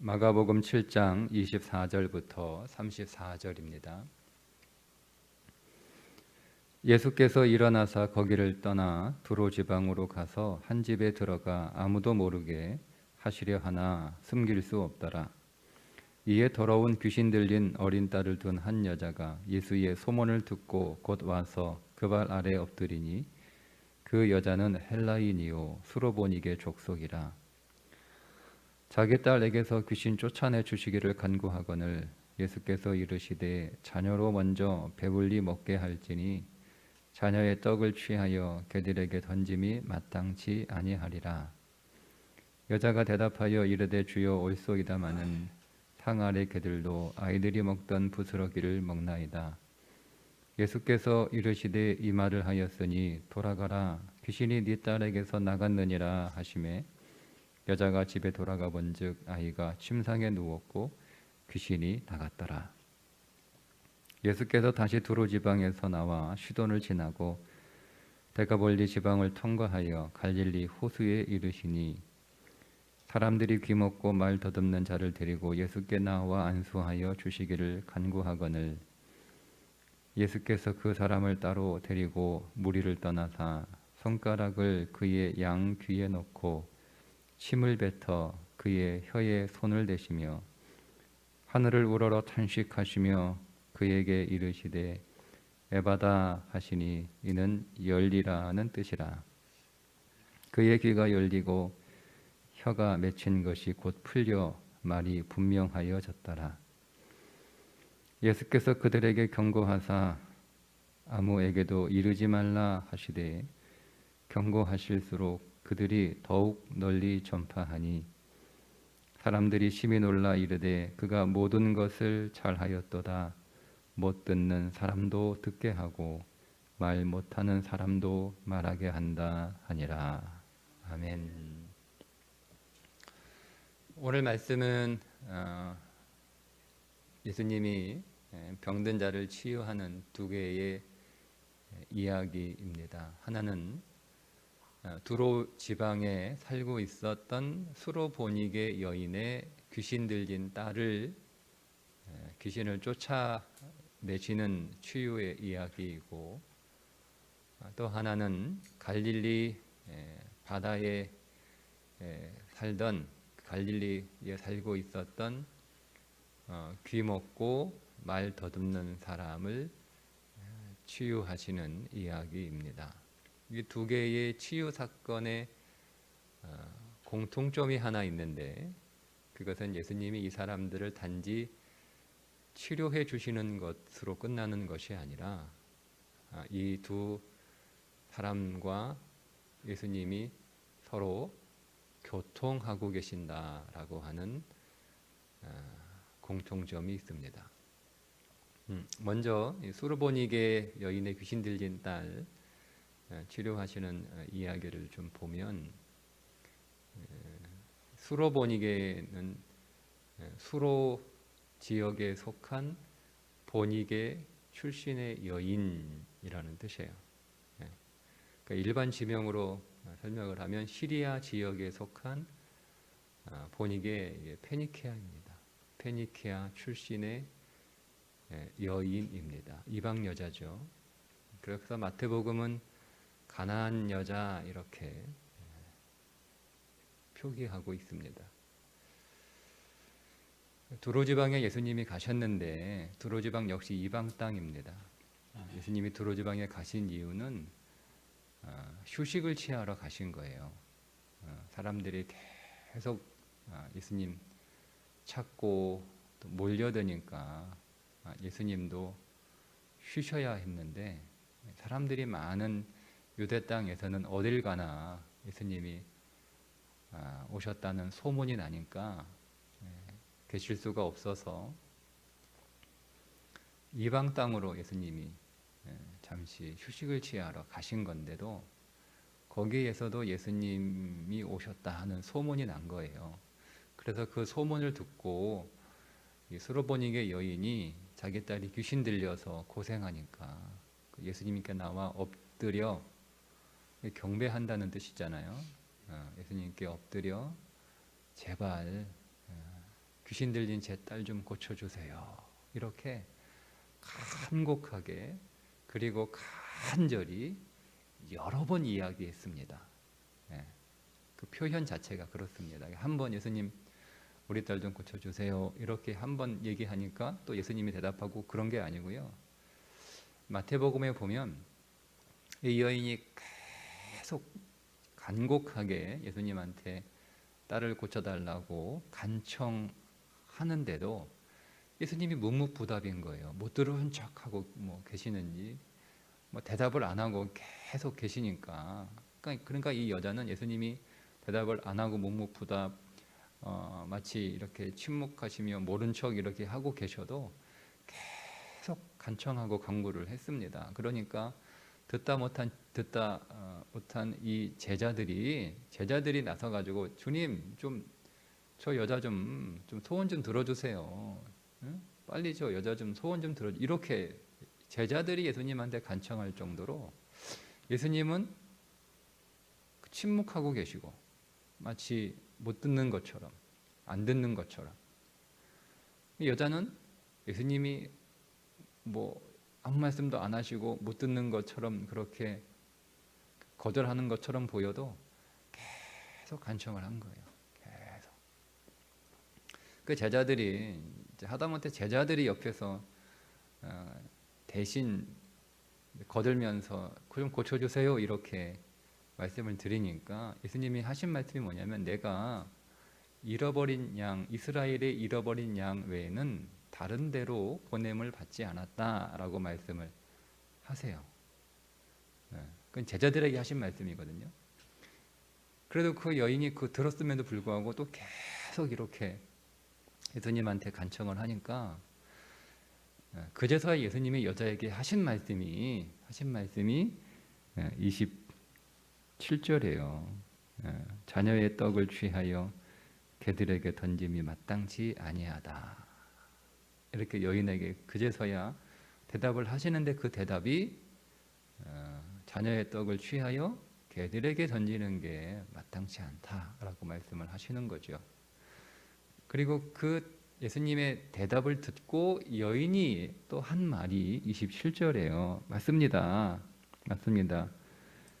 마가복음 7장 24절부터 34절입니다. 예수께서 일어나사 거기를 떠나 두로 지방으로 가서 한 집에 들어가 아무도 모르게 하시려 하나 숨길 수 없더라. 이에 더러운 귀신 들린 어린 딸을 둔 한 여자가 예수의 소문을 듣고 곧 와서 그 발 아래 엎드리니 그 여자는 헬라인이요 수로보니게 족속이라. 자기 딸에게서 귀신 쫓아내 주시기를 간구하거늘 예수께서 이르시되 자녀로 먼저 배불리 먹게 할지니 자녀의 떡을 취하여 개들에게 던짐이 마땅치 아니하리라. 여자가 대답하여 이르되 주여 옳소이다마는 상 아래 개들도 아이들이 먹던 부스러기를 먹나이다. 예수께서 이르시되 이 말을 하였으니 돌아가라 귀신이 네 딸에게서 나갔느니라 하시매 여자가 집에 돌아가 본즉 아이가 침상에 누웠고 귀신이 나갔더라. 예수께서 다시 두로 지방에서 나와 시돈을 지나고 데가볼리 지방을 통과하여 갈릴리 호수에 이르시니 사람들이 귀먹고 말 더듬는 자를 데리고 예수께 나와 안수하여 주시기를 간구하거늘 예수께서 그 사람을 따로 데리고 무리를 떠나사 손가락을 그의 양 귀에 넣고 침을 뱉어 그의 혀에 손을 대시며 하늘을 우러러 탄식하시며 그에게 이르시되 에바다 하시니 이는 열리라는 뜻이라. 그의 귀가 열리고 혀가 맺힌 것이 곧 풀려 말이 분명하여졌더라. 예수께서 그들에게 경고하사 아무에게도 이르지 말라 하시되 경고하실수록 그들이 더욱 널리 전파하니 사람들이 심히 놀라 이르되 그가 모든 것을 잘하였도다. 못 듣는 사람도 듣게 하고 말 못하는 사람도 말하게 한다 하니라. 아멘. 오늘 말씀은 예수님이 병든 자를 치유하는 두 개의 이야기입니다. 하나는 두로 지방에 살고 있었던 수로보니게 여인의 귀신 들린 딸을 귀신을 쫓아내시는 치유의 이야기이고, 또 하나는 갈릴리 바다에 살던 갈릴리에 살고 있었던 귀 먹고 말 더듬는 사람을 치유하시는 이야기입니다. 이 두 개의 치유 사건에 공통점이 하나 있는데 그것은 예수님이 이 사람들을 단지 치료해 주시는 것으로 끝나는 것이 아니라 이 두 사람과 예수님이 서로 교통하고 계신다라고 하는 공통점이 있습니다. 먼저 수르보니게 여인의 귀신 들린 딸 치료하시는 이야기를 좀 보면 수로보니게는 수로 지역에 속한 보니게 출신의 여인이라는 뜻이에요. 그러니까 일반 지명으로 설명을 하면 시리아 지역에 속한 보니게 페니케아입니다. 페니케아 출신의 여인입니다. 이방 여자죠. 그래서 마태복음은 가나안 여자 이렇게 표기하고 있습니다. 두로 지방에 예수님이 가셨는데 두로 지방 역시 이방 땅입니다. 예수님이 두로 지방에 가신 이유는 휴식을 취하러 가신 거예요. 사람들이 계속 예수님 찾고 또 몰려드니까 예수님도 쉬셔야 했는데 사람들이 많은 유대 땅에서는 어딜 가나 예수님이 오셨다는 소문이 나니까 계실 수가 없어서 이방 땅으로 예수님이 잠시 휴식을 취하러 가신 건데도 거기에서도 예수님이 오셨다 하는 소문이 난 거예요. 그래서 그 소문을 듣고 이 수로보니게 여인이 자기 딸이 귀신 들려서 고생하니까 예수님께 나와 엎드려 경배한다는 뜻이잖아요. 예수님께 엎드려 제발 귀신 들린 제 딸 좀 고쳐주세요. 이렇게 간곡하게 그리고 간절히 여러 번 이야기했습니다. 예, 그 표현 자체가 그렇습니다. 한 번 예수님 우리 딸 좀 고쳐주세요. 이렇게 한 번 얘기하니까 또 예수님이 대답하고 그런 게 아니고요. 마태복음에 보면 이 여인이 계속 간곡하게 예수님한테 딸을 고쳐달라고 간청하는데도 예수님이 묵묵부답인 거예요. 못 들은 척하고 계시는지 대답을 안 하고 계속 계시니까 그러니까 이 여자는 예수님이 대답을 안 하고 묵묵부답 마치 이렇게 침묵하시며 모른 척 이렇게 하고 계셔도 계속 간청하고 간구를 했습니다. 그러니까 듣다 못한 이 제자들이 나서 가지고 주님 좀 저 여자 좀 소원 좀 들어주세요. 응? 빨리 저 여자 좀 소원 좀 들어. 이렇게 제자들이 예수님한테 간청할 정도로 예수님은 침묵하고 계시고 마치 못 듣는 것처럼 안 듣는 것처럼 이 여자는 예수님이 아무 말씀도 안 하시고 못 듣는 것처럼 그렇게 거절하는 것처럼 보여도 계속 간청을 한 거예요. 계속. 그 제자들이 하다못해 제자들이 옆에서 대신 거들면서 좀 고쳐주세요 이렇게 말씀을 드리니까 예수님이 하신 말씀이 뭐냐면 내가 잃어버린 양 이스라엘의 잃어버린 양 외에는 다른 데로 보냄을 받지 않았다라고 말씀을 하세요. 그건 제자들에게 하신 말씀이거든요. 그래도 그 여인이 그 들었음에도 불구하고 또 계속 이렇게 예수님한테 간청을 하니까 그제서야 예수님이 여자에게 하신 말씀이 27절이에요. 자녀의 떡을 취하여 개들에게 던짐이 마땅치 아니하다. 이렇게 여인에게 그제서야 대답을 하시는데 그 대답이 자녀의 떡을 취하여 개들에게 던지는 게 마땅치 않다라고 말씀을 하시는 거죠. 그리고 그 예수님의 대답을 듣고 여인이 또 한 말이 27절이에요. 맞습니다.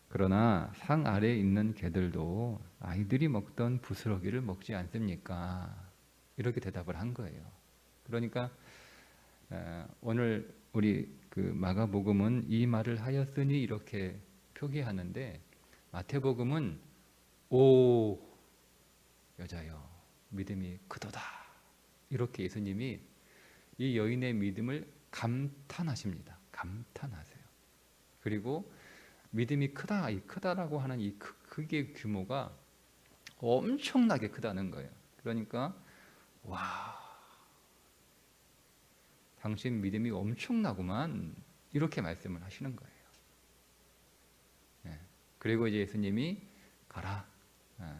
그러나 상 아래에 있는 개들도 아이들이 먹던 부스러기를 먹지 않습니까? 이렇게 대답을 한 거예요. 그러니까 오늘 우리 그 마가복음은 이 말을 하였으니 이렇게 표기하는데 마태복음은 오 여자여 믿음이 크도다 이렇게 예수님이 이 여인의 믿음을 감탄하십니다. 감탄하세요. 그리고 믿음이 크다라고 하는 이 크기의 규모가 엄청나게 크다는 거예요. 그러니까 와 당신 믿음이 엄청나구만 이렇게 말씀을 하시는 거예요. 그리고 이제 예수님이 가라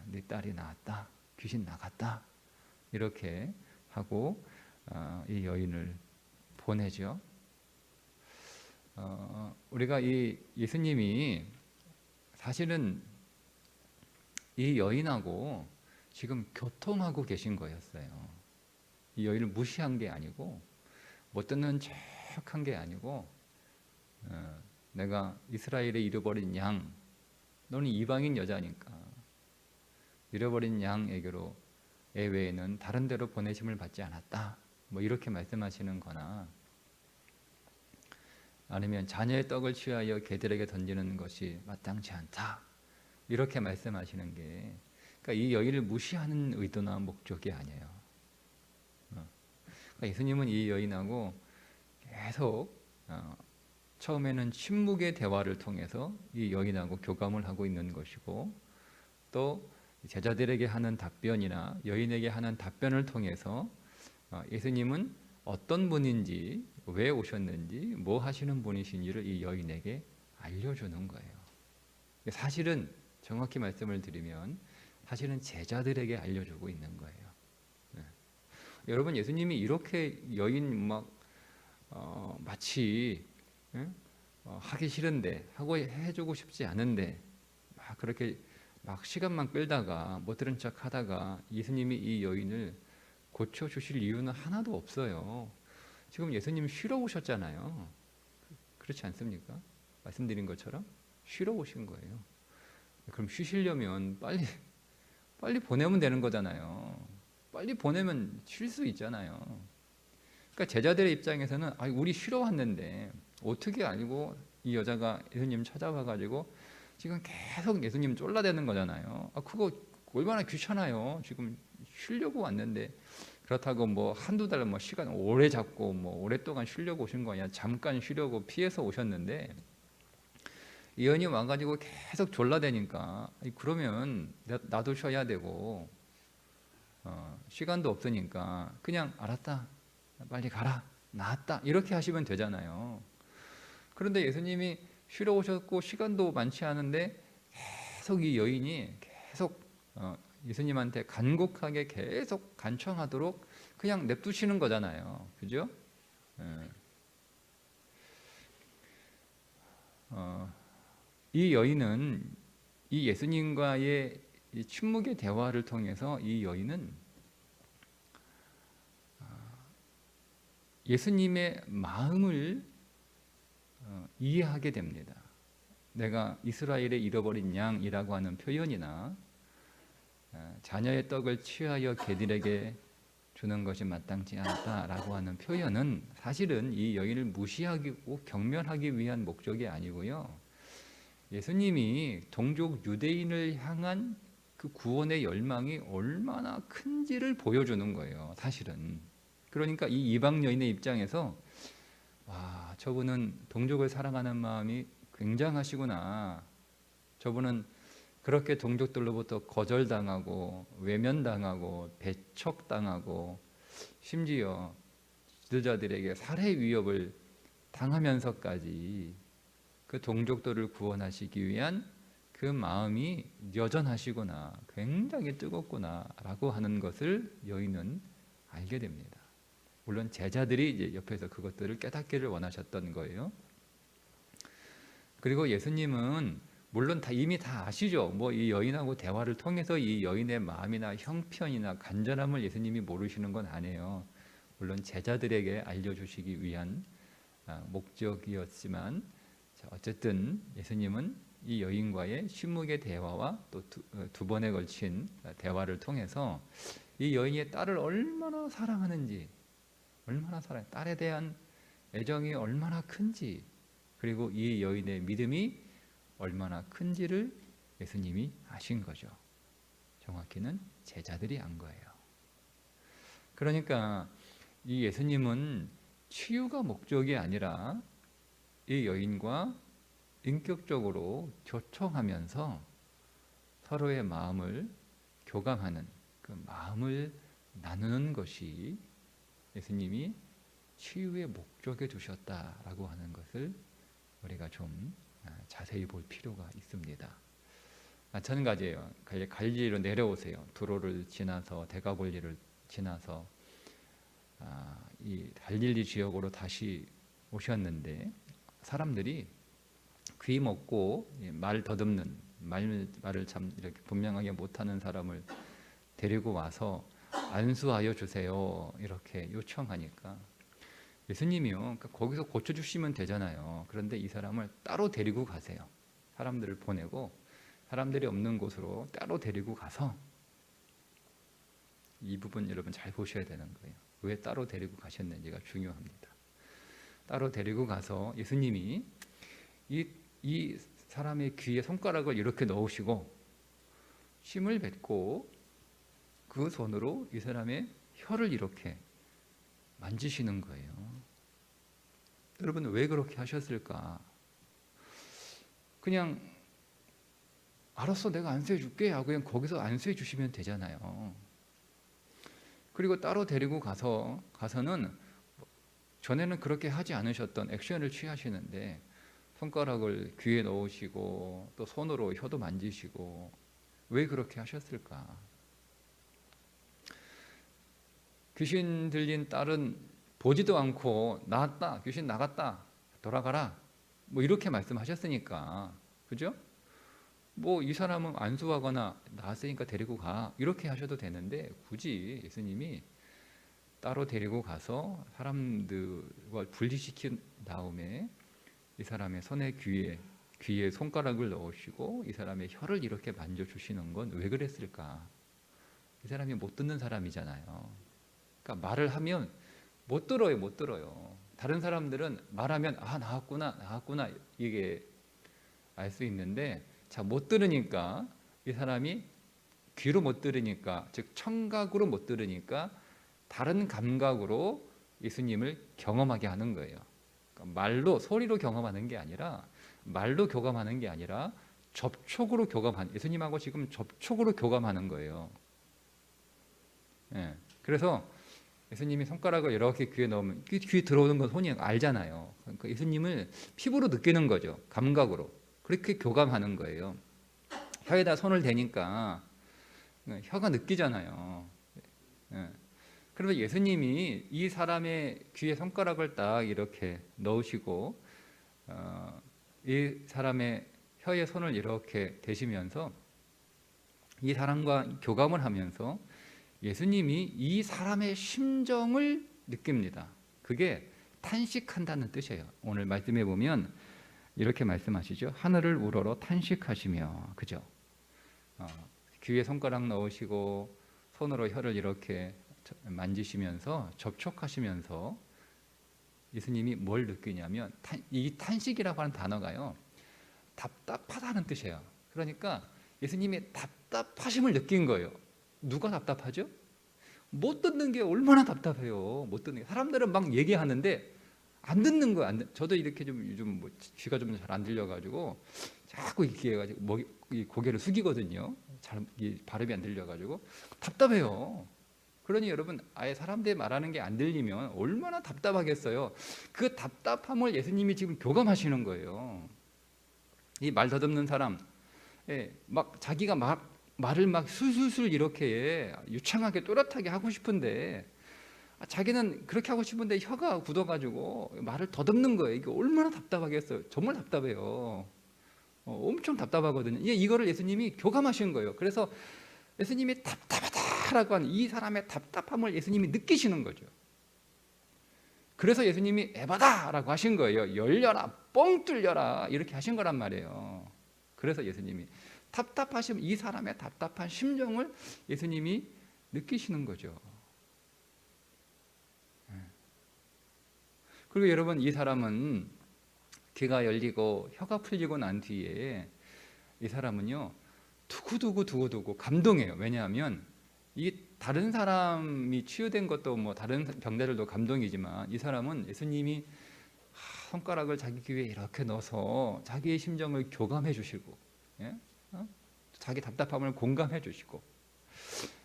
네 딸이 나았다 귀신 나갔다 이렇게 하고 이 여인을 보내죠. 우리가 이 예수님이 사실은 이 여인하고 지금 교통하고 계신 거였어요. 이 여인을 무시한 게 아니고 못 듣는 척한 게 아니고 내가 이스라엘에 잃어버린 양 너는 이방인 여자니까 잃어버린 양에게로 외에는 다른 데로 보내심을 받지 않았다 이렇게 말씀하시는 거나 아니면 자녀의 떡을 취하여 개들에게 던지는 것이 마땅치 않다 이렇게 말씀하시는 게 그러니까 이 여인을 무시하는 의도나 목적이 아니에요. 그러니까 예수님은 이 여인하고 계속 처음에는 침묵의 대화를 통해서 이 여인하고 교감을 하고 있는 것이고 또 제자들에게 하는 답변이나 여인에게 하는 답변을 통해서 예수님은 어떤 분인지 왜 오셨는지 뭐 하시는 분이신지를 이 여인에게 알려주는 거예요. 사실은 정확히 말씀을 드리면 사실은 제자들에게 알려주고 있는 거예요. 여러분 예수님이 이렇게 여인 마치 하기 싫은데 하고 해주고 싶지 않은데 그렇게 시간만 끌다가 못 들은 척 하다가 예수님이 이 여인을 고쳐주실 이유는 하나도 없어요. 지금 예수님 쉬러 오셨잖아요. 그렇지 않습니까? 말씀드린 것처럼 쉬러 오신 거예요. 그럼 쉬시려면 빨리 보내면 되는 거잖아요. 빨리 보내면 쉴 수 있잖아요. 그러니까 제자들의 입장에서는 우리 쉬러 왔는데 어떻게 알고 이 여자가 예수님 찾아와가지고 지금 계속 예수님 쫄라대는 거잖아요. 그거 얼마나 귀찮아요. 지금 쉬려고 왔는데 그렇다고 뭐 한두 달 뭐 시간 오래 잡고 뭐 오랫동안 쉬려고 오신 거 아니야. 잠깐 쉬려고 피해서 오셨는데 이 여인이 와가지고 계속 졸라대니까 그러면 나도 쉬어야 되고 시간도 없으니까 그냥 알았다 빨리 가라 나았다 이렇게 하시면 되잖아요. 그런데 예수님이 쉬러 오셨고 시간도 많지 않은데 계속 이 여인이 계속 예수님한테 간곡하게 계속 간청하도록 그냥 냅두시는 거잖아요. 그죠? 이 여인은 이 예수님과의 이 침묵의 대화를 통해서 이 여인은 예수님의 마음을 이해하게 됩니다. 내가 이스라엘의 잃어버린 양이라고 하는 표현이나 자녀의 떡을 취하여 개들에게 주는 것이 마땅치 않다라고 하는 표현은 사실은 이 여인을 무시하고 경멸하기 위한 목적이 아니고요. 예수님이 동족 유대인을 향한 그 구원의 열망이 얼마나 큰지를 보여주는 거예요. 사실은. 그러니까 이 이방 여인의 입장에서 와, 저분은 동족을 사랑하는 마음이 굉장하시구나. 저분은 그렇게 동족들로부터 거절당하고 외면당하고 배척당하고 심지어 지도자들에게 살해 위협을 당하면서까지 그 동족들을 구원하시기 위한 그 마음이 여전하시구나, 굉장히 뜨겁구나라고 하는 것을 여인은 알게 됩니다. 물론 제자들이 이제 옆에서 그것들을 깨닫기를 원하셨던 거예요. 그리고 예수님은 물론 이미 다 아시죠. 뭐 이 여인하고 대화를 통해서 이 여인의 마음이나 형편이나 간절함을 예수님이 모르시는 건 아니에요. 물론 제자들에게 알려주시기 위한 목적이었지만 어쨌든 예수님은 이 여인과의 침묵의 대화와 또 두 번에 걸친 대화를 통해서 이 여인의 딸을 얼마나 사랑하는지, 얼마나 딸에 대한 애정이 얼마나 큰지, 그리고 이 여인의 믿음이 얼마나 큰지를 예수님이 아신 거죠. 정확히는 제자들이 안 거예요. 그러니까 이 예수님은 치유가 목적이 아니라 이 여인과 인격적으로 교통하면서 서로의 마음을 교감하는 그 마음을 나누는 것이 예수님이 치유의 목적에 두셨다라고 하는 것을 우리가 좀 자세히 볼 필요가 있습니다. 마찬가지예요. 갈릴리로 내려오세요. 두로를 지나서 데가볼리를 지나서 이 갈릴리 지역으로 다시 오셨는데 사람들이 귀 먹고 말 더듬는 말을 참 이렇게 분명하게 못하는 사람을 데리고 와서 안수하여 주세요 이렇게 요청하니까 예수님이요, 그러니까 거기서 고쳐주시면 되잖아요. 그런데 이 사람을 따로 데리고 가세요. 사람들을 보내고 사람들이 없는 곳으로 따로 데리고 가서, 이 부분 여러분 잘 보셔야 되는 거예요. 왜 따로 데리고 가셨는지가 중요합니다. 따로 데리고 가서 예수님이 이 사람의 귀에 손가락을 이렇게 넣으시고 침을 뱉고 그 손으로 이 사람의 혀를 이렇게 만지시는 거예요. 여러분 왜 그렇게 하셨을까? 그냥 알았어 내가 안수해 줄게 하고 그냥 거기서 안수해 주시면 되잖아요. 그리고 따로 데리고 가서는 전에는 그렇게 하지 않으셨던 액션을 취하시는데 손가락을 귀에 넣으시고 또 손으로 혀도 만지시고 왜 그렇게 하셨을까? 귀신 들린 딸은 보지도 않고 나았다, 귀신 나갔다, 돌아가라 뭐 이렇게 말씀하셨으니까, 그죠? 뭐 이 사람은 안수하거나 나았으니까 데리고 가 이렇게 하셔도 되는데 굳이 예수님이 따로 데리고 가서 사람들과 분리시킨 다음에 이 사람의 손에 귀에 손가락을 넣으시고 이 사람의 혀를 이렇게 만져주시는 건 왜 그랬을까? 이 사람이 못 듣는 사람이잖아요. 그러니까 말을 하면 못 들어요. 다른 사람들은 말하면 나왔구나 이게 알 수 있는데 못 들으니까 이 사람이 귀로 못 들으니까, 즉 청각으로 못 들으니까 다른 감각으로 예수님을 경험하게 하는 거예요. 그러니까 말로 소리로 경험하는 게 아니라 말로 교감하는 게 아니라 접촉으로 교감하는, 예수님하고 지금 접촉으로 교감하는 거예요. 예. 그래서 예수님이 손가락을 이렇게 귀에 넣으면 귀에 들어오는 건 손이 알잖아요. 그러니까 예수님을 피부로 느끼는 거죠. 감각으로. 그렇게 교감하는 거예요. 혀에다 손을 대니까 혀가 느끼잖아요. 예. 그래서 예수님이 이 사람의 귀에 손가락을 딱 이렇게 넣으시고 이 사람의 혀에 손을 이렇게 대시면서 이 사람과 교감을 하면서 예수님이 이 사람의 심정을 느낍니다. 그게 탄식한다는 뜻이에요. 오늘 말씀해 보면 이렇게 말씀하시죠. 하늘을 우러러 탄식하시며, 그죠? 귀에 손가락 넣으시고 손으로 혀를 이렇게 만지시면서 접촉하시면서 예수님이 뭘 느끼냐면 이 탄식이라고 하는 단어가요, 답답하다는 뜻이에요. 그러니까 예수님이 답답하심을 느낀 거예요. 누가 답답하죠? 못 듣는 게 얼마나 답답해요. 못 듣는 게. 사람들은 막 얘기하는데 안 듣는 거예요. 저도 이렇게 좀 요즘 귀가 좀 잘 안 들려가지고 자꾸 이렇게 해가지고 고개를 숙이거든요. 잘 발음이 안 들려가지고 답답해요. 그러니 여러분, 아예 사람들이 말하는 게 안 들리면 얼마나 답답하겠어요. 그 답답함을 예수님이 지금 교감하시는 거예요. 이 말 더듬는 사람, 막 자기가 말을 막 술술술 이렇게 유창하게 또렷하게 하고 싶은데 자기는 그렇게 하고 싶은데 혀가 굳어가지고 말을 더듬는 거예요. 이게 얼마나 답답하겠어요. 정말 답답해요. 엄청 답답하거든요. 이거를 예수님이 교감하신 거예요. 그래서 예수님이 답답하다라고 하는 이 사람의 답답함을 예수님이 느끼시는 거죠. 그래서 예수님이 에바다라고 하신 거예요. 열려라, 뻥 뚫려라, 이렇게 하신 거란 말이에요. 그래서 예수님이 답답하시면 이 사람의 답답한 심정을 예수님이 느끼시는 거죠. 그리고 여러분, 이 사람은 귀가 열리고 혀가 풀리고 난 뒤에 이 사람은요, 두고두고 감동해요. 왜냐하면 이 다른 사람이 치유된 것도 뭐 다른 병자들도 감동이지만 이 사람은 예수님이 손가락을 자기 귀에 이렇게 넣어서 자기의 심정을 교감해 주시고, 자기 답답함을 공감해 주시고,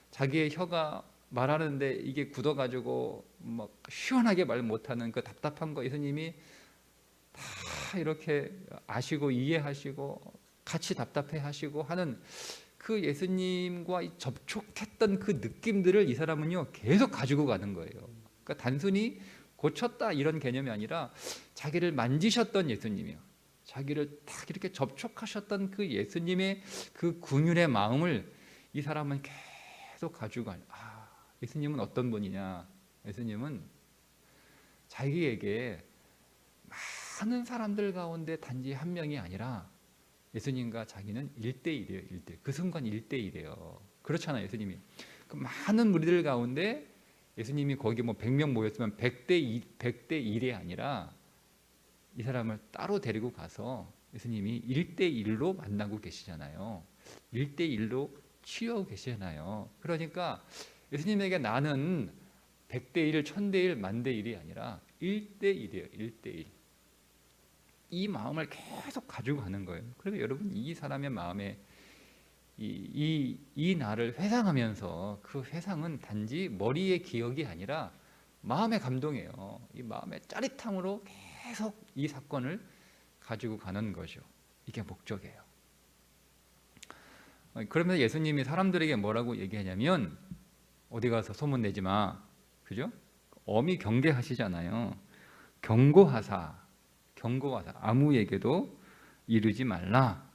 자기의 혀가 말하는데 이게 굳어가지고 막 시원하게 말 못하는 그 답답한 거 예수님이 다 이렇게 아시고 이해하시고 같이 답답해하시고 하는 그 예수님과 접촉했던 그 느낌들을 이 사람은요 계속 가지고 가는 거예요. 그러니까 단순히 고쳤다 이런 개념이 아니라 자기를 만지셨던 예수님이요, 자기를 딱 이렇게 접촉하셨던 그 예수님의 그 긍휼의 마음을 이 사람은 계속 가지고 가요. 예수님은 어떤 분이냐? 예수님은 자기에게 많은 사람들 가운데 단지 한 명이 아니라 예수님과 자기는 1대1이에요. 1대1. 그 순간 1대1이에요. 그렇잖아요. 예수님이 그 많은 무리들 가운데 예수님이 거기 뭐 100명 모였으면 100대1이 아니라 이 사람을 따로 데리고 가서 예수님이 1대1로 만나고 계시잖아요. 1대1로 치유하고 계시잖아요. 그러니까 예수님에게 나는 100대1, 1000대1, 만대1이 아니라 1대1이에요. 1대1. 이 마음을 계속 가지고 가는 거예요. 그리고 여러분, 이 사람의 마음에 이 날을 회상하면서 그 회상은 단지 머리의 기억이 아니라 마음의 감동이에요. 이 마음의 짜릿함으로 계속 이 사건을 가지고 가는 거죠. 이게 목적이에요. 그러면서 예수님이 사람들에게 뭐라고 얘기하냐면, 어디 가서 소문 내지 마, 그죠? 엄히 경계하시잖아요. 경고하사 아무에게도 이르지 말라.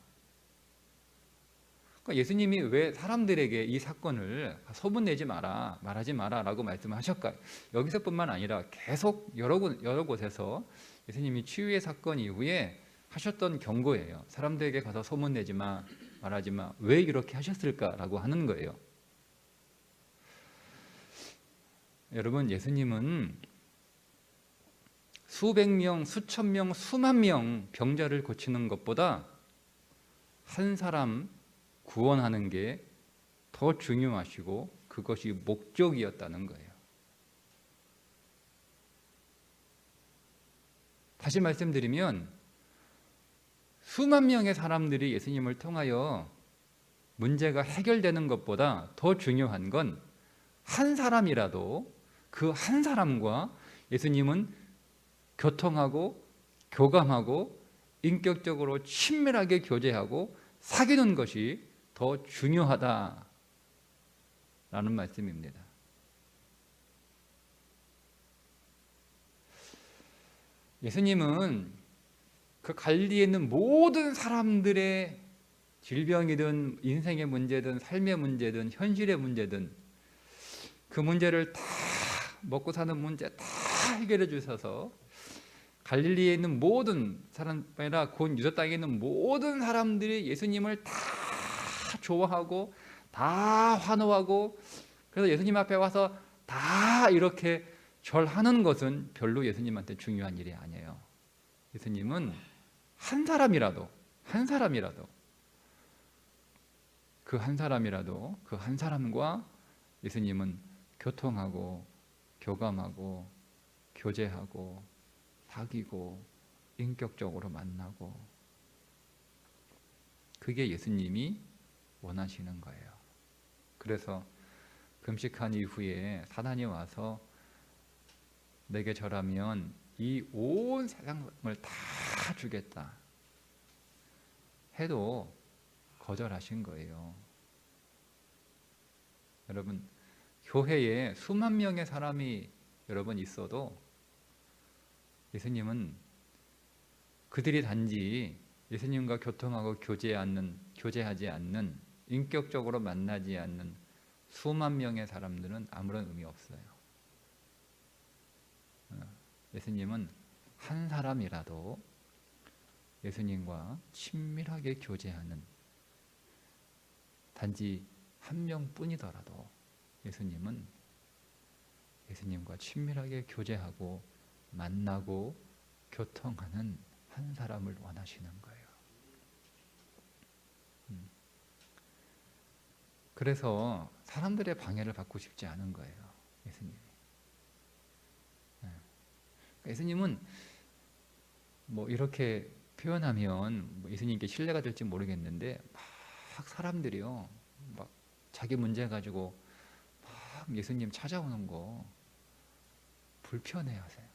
그러니까 예수님이 왜 사람들에게 이 사건을 소문내지 마라, 말하지 마라라고 말씀하셨을까요? 여기서뿐만 아니라 계속 여러 곳에서 예수님이 치유의 사건 이후에 하셨던 경고예요. 사람들에게 가서 소문내지 마, 말하지 마. 왜 이렇게 하셨을까라고 하는 거예요. 여러분, 예수님은 수백 명, 수천 명, 수만 명 병자를 고치는 것보다 한 사람 구원하는 게 더 중요하시고 그것이 목적이었다는 거예요. 다시 말씀드리면 수만 명의 사람들이 예수님을 통하여 문제가 해결되는 것보다 더 중요한 건 한 사람이라도 그 한 사람과 예수님은 교통하고 교감하고 인격적으로 친밀하게 교제하고 사귀는 것이 더 중요하다라는 말씀입니다. 예수님은 그 갈릴리에 있는 모든 사람들의 질병이든 인생의 문제든 삶의 문제든 현실의 문제든 그 문제를 다 먹고 사는 문제 다 해결해 주셔서 갈릴리에 있는 모든 사람이 아니라 곧 유다 땅에 있는 모든 사람들이 예수님을 다 좋아하고 다 환호하고 그래서 예수님 앞에 와서 다 이렇게 절하는 것은 별로 예수님한테 중요한 일이 아니에요. 예수님은 한 사람이라도 그 한 사람이라도 그 한 사람과 예수님은 교통하고 교감하고 교제하고 사귀고 인격적으로 만나고 그게 예수님이 원하시는 거예요. 그래서 금식한 이후에 사단이 와서 내게 절하면 이 온 세상을 다 주겠다 해도 거절하신 거예요. 여러분, 교회에 수만 명의 사람이 여러분 있어도 예수님은 그들이 단지 예수님과 교통하고 교제하지 않는 인격적으로 만나지 않는 수만 명의 사람들은 아무런 의미 없어요. 예수님은 한 사람이라도 예수님과 친밀하게 교제하는 단지 한 명뿐이더라도 예수님은 예수님과 친밀하게 교제하고 만나고 교통하는 한 사람을 원하시는 거예요. 그래서 사람들의 방해를 받고 싶지 않은 거예요. 예수님이. 예수님은 뭐 이렇게 표현하면 뭐 예수님께 신뢰가 될지 모르겠는데 막 사람들이요 막 자기 문제 가지고 막 예수님 찾아오는 거 불편해하세요.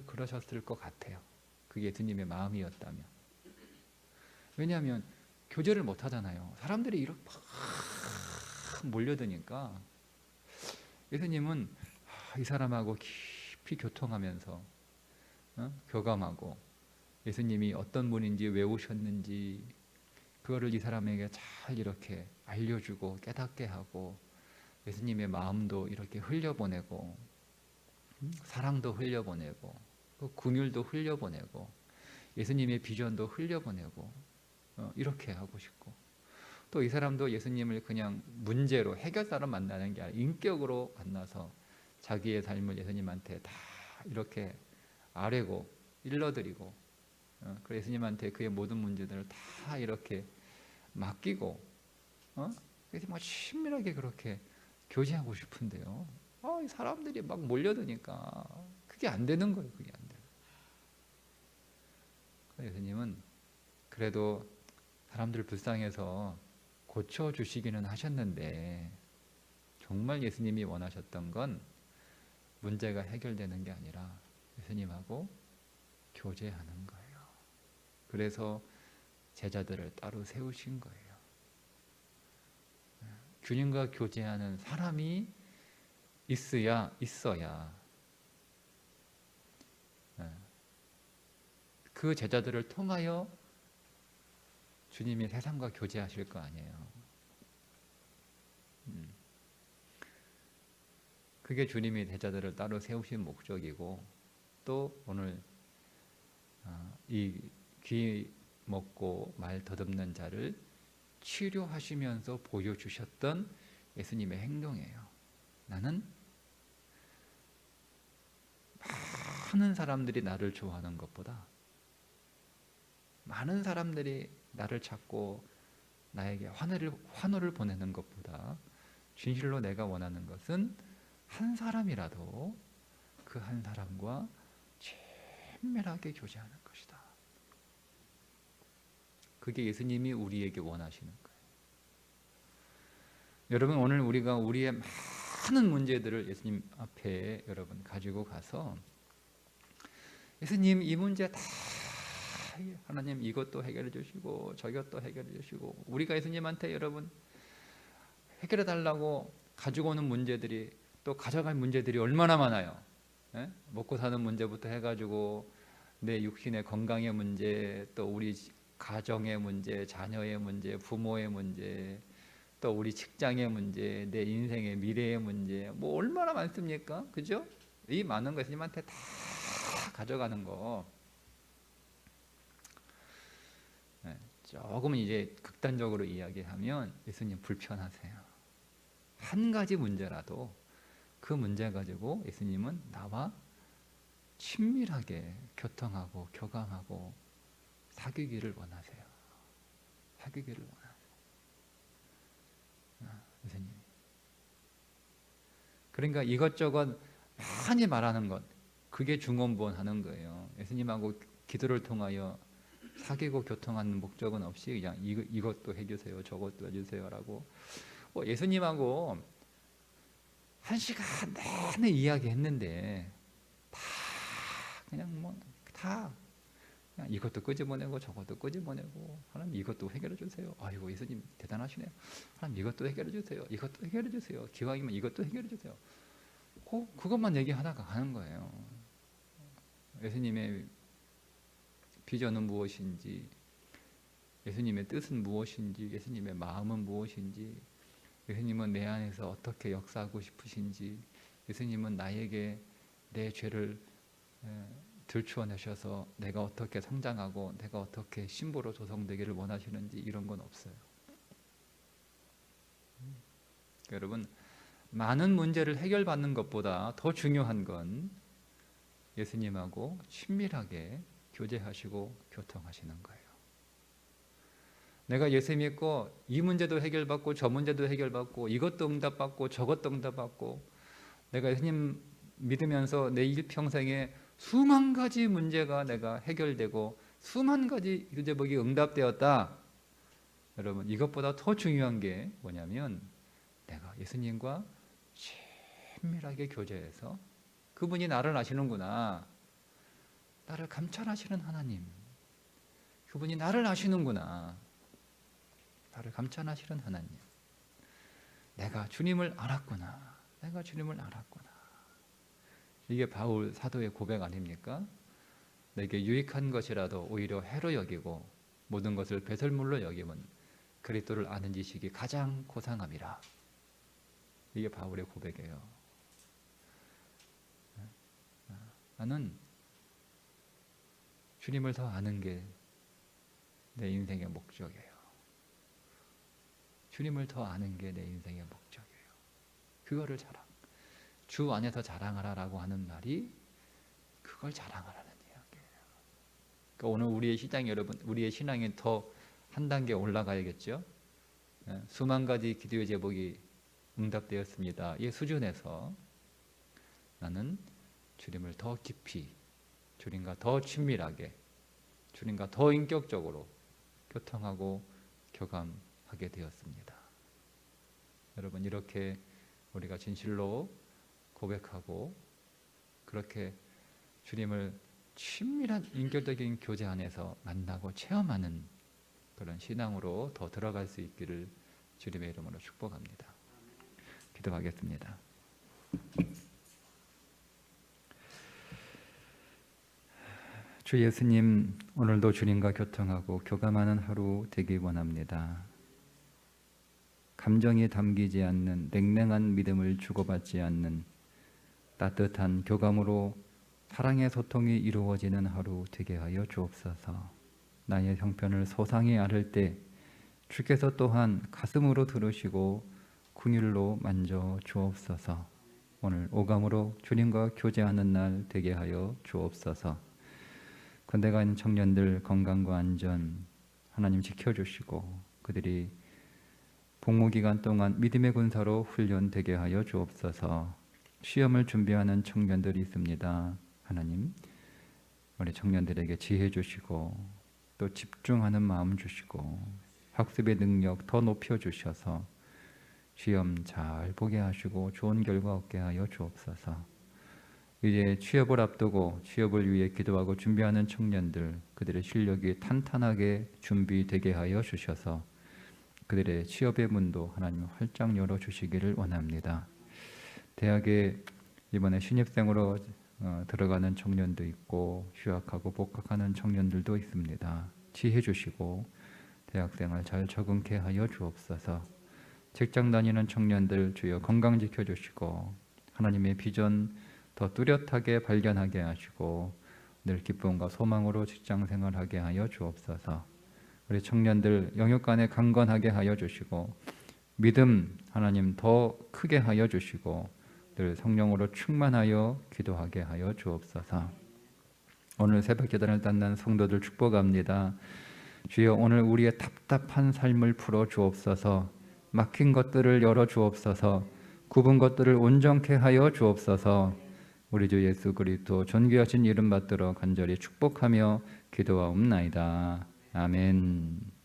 그러셨을 것 같아요. 그게 예수님의 마음이었다면. 왜냐하면 교제를 못 하잖아요. 사람들이 이렇게 막 몰려드니까 예수님은 이 사람하고 깊이 교통하면서 교감하고 예수님이 어떤 분인지 왜 오셨는지 그거를 이 사람에게 잘 이렇게 알려주고 깨닫게 하고 예수님의 마음도 이렇게 흘려보내고 사랑도 흘려보내고 긍휼도 흘려보내고 예수님의 비전도 흘려보내고 이렇게 하고 싶고 또 이 사람도 예수님을 그냥 문제로 해결사로 만나는 게 아니라 인격으로 만나서 자기의 삶을 예수님한테 다 이렇게 아뢰고 일러드리고 그래서 예수님한테 그의 모든 문제들을 다 이렇게 맡기고 그래서 막 친밀하게 그렇게 교제하고 싶은데요. 이 사람들이 막 몰려드니까 그게 안 되는 거예요. 그게 안 돼요. 예수님은 그래도 사람들 불쌍해서 고쳐주시기는 하셨는데 정말 예수님이 원하셨던 건 문제가 해결되는 게 아니라 예수님하고 교제하는 거예요. 그래서 제자들을 따로 세우신 거예요. 주님과 교제하는 사람이 있어야 그 제자들을 통하여 주님이 세상과 교제하실 거 아니에요. 그게 주님이 대자들을 따로 세우신 목적이고, 또 오늘 이 귀 먹고 말 더듬는 자를 치료하시면서 보여주셨던 예수님의 행동이에요. 나는 많은 사람들이 나를 좋아하는 것보다, 많은 사람들이 나를 찾고 나에게 환호를 보내는 것보다 진실로 내가 원하는 것은 한 사람이라도 그 한 사람과 친밀하게 교제하는 것이다. 그게 예수님이 우리에게 원하시는 거예요. 여러분, 오늘 우리가 우리의 많은 문제들을 예수님 앞에 여러분 가지고 가서, 예수님 이 문제 다 하나님 이것도 해결해 주시고 저것도 해결해 주시고, 우리가 예수님한테 여러분 해결해 달라고 가지고 오는 문제들이, 또 가져갈 문제들이 얼마나 많아요. 예? 먹고 사는 문제부터 해가지고 내 육신의 건강의 문제, 또 우리 가정의 문제, 자녀의 문제, 부모의 문제, 또 우리 직장의 문제, 내 인생의 미래의 문제, 뭐 얼마나 많습니까? 그죠? 이 많은 거 예수님한테 다 가져가는 거. 네, 조금은 이제 극단적으로 이야기하면 예수님 불편하세요. 한 가지 문제라도 그 문제 가지고 예수님은 나와 친밀하게 교통하고 교감하고 사귀기를 원하세요. 사귀기를 원하세요. 예수님. 그러니까 이것저것 많이 말하는 것, 그게 중언부언하는 거예요. 예수님하고 기도를 통하여 사귀고 교통하는 목적은 없이 그냥 이것도 해주세요, 저것도 해주세요라고. 예수님하고 1시간 내내 이야기했는데 다 그냥 다 그냥 이것도 끄집어내고 저것도 끄집어내고, 하나님 이것도 해결해 주세요. 아이고 예수님 대단하시네요. 하나님 이것도 해결해 주세요. 이것도 해결해 주세요. 기왕이면 이것도 해결해 주세요. 그것만 얘기하다가 가는 거예요. 예수님의 비전은 무엇인지, 예수님의 뜻은 무엇인지, 예수님의 마음은 무엇인지, 예수님은 내 안에서 어떻게 역사하고 싶으신지, 예수님은 나에게 내 죄를 들추어내셔서 내가 어떻게 성장하고 내가 어떻게 신부로 조성되기를 원하시는지, 이런 건 없어요. 여러분, 많은 문제를 해결받는 것보다 더 중요한 건 예수님하고 친밀하게 교제하시고 교통하시는 거예요. 내가 예수 믿고 이 문제도 해결받고 저 문제도 해결받고 이것도 응답받고 저것도 응답받고, 내가 예수님 믿으면서 내 일평생에 수만 가지 문제가 내가 해결되고 수만 가지 유제복이 응답되었다. 여러분, 이것보다 더 중요한 게 뭐냐면, 내가 예수님과 친밀하게 교제해서 그분이 나를 아시는구나, 나를 감찰하시는 하나님, 그분이 나를 아시는구나, 나를 감찰하시는 하나님, 내가 주님을 알았구나, 내가 주님을 알았구나. 이게 바울 사도의 고백 아닙니까? 내게 유익한 것이라도 오히려 해로 여기고 모든 것을 배설물로 여기면 그리스도를 아는 지식이 가장 고상함이라. 이게 바울의 고백이에요. 나는 주님을 더 아는 게 내 인생의 목적이에요. 주님을 더 아는 게 내 인생의 목적이에요. 그거를 주 안에서 자랑하라라고 하는 말이 그걸 자랑하라는 이야기예요. 그러니까 오늘 우리의 신앙이, 여러분, 우리의 신앙이 더 한 단계 올라가야겠죠. 수만 가지 기도의 제목이 응답되었습니다. 이 수준에서 나는 주님을 더 깊이, 주님과 더 친밀하게, 주님과 더 인격적으로 교통하고 교감하게 되었습니다. 여러분, 이렇게 우리가 진실로 고백하고 그렇게 주님을 친밀한 인격적인 교제 안에서 만나고 체험하는 그런 신앙으로 더 들어갈 수 있기를 주님의 이름으로 축복합니다. 기도하겠습니다. 주 예수님, 오늘도 주님과 교통하고 교감하는 하루 되기 원합니다. 감정이 담기지 않는 냉랭한 믿음을 주고받지 않는 따뜻한 교감으로 사랑의 소통이 이루어지는 하루 되게 하여 주옵소서. 나의 형편을 소상히 앓을 때 주께서 또한 가슴으로 들으시고 긍휼로 만져 주옵소서. 오늘 오감으로 주님과 교제하는 날 되게 하여 주옵소서. 군대 가 있는 청년들 건강과 안전 하나님 지켜주시고 그들이 복무기간 동안 믿음의 군사로 훈련되게 하여 주옵소서. 시험을 준비하는 청년들이 있습니다. 하나님 우리 청년들에게 지혜 주시고 또 집중하는 마음 주시고 학습의 능력 더 높여주셔서 시험 잘 보게 하시고 좋은 결과 얻게 하여 주옵소서. 이제 취업을 앞두고 취업을 위해 기도하고 준비하는 청년들 그들의 실력이 탄탄하게 준비되게 하여 주셔서 그들의 취업의 문도 하나님 활짝 열어주시기를 원합니다. 대학에 이번에 신입생으로 들어가는 청년도 있고 휴학하고 복학하는 청년들도 있습니다. 지혜 주시고 대학생활 잘 적응케 하여 주옵소서. 직장 다니는 청년들 주여 건강 지켜주시고 하나님의 비전 더 뚜렷하게 발견하게 하시고 늘 기쁨과 소망으로 직장 생활하게 하여 주옵소서. 우리 청년들 영육간에 강건하게 하여 주시고 믿음 하나님 더 크게 하여 주시고 늘 성령으로 충만하여 기도하게 하여 주옵소서. 오늘 새벽 기도를担난 성도들 축복합니다. 주여 오늘 우리의 답답한 삶을 풀어 주옵소서. 막힌 것들을 열어 주옵소서. 굽은 것들을 온전케 하여 주옵소서. 우리 주 예수 그리스도 존귀하신 이름 받들어 간절히 축복하며 기도하옵나이다. 아멘.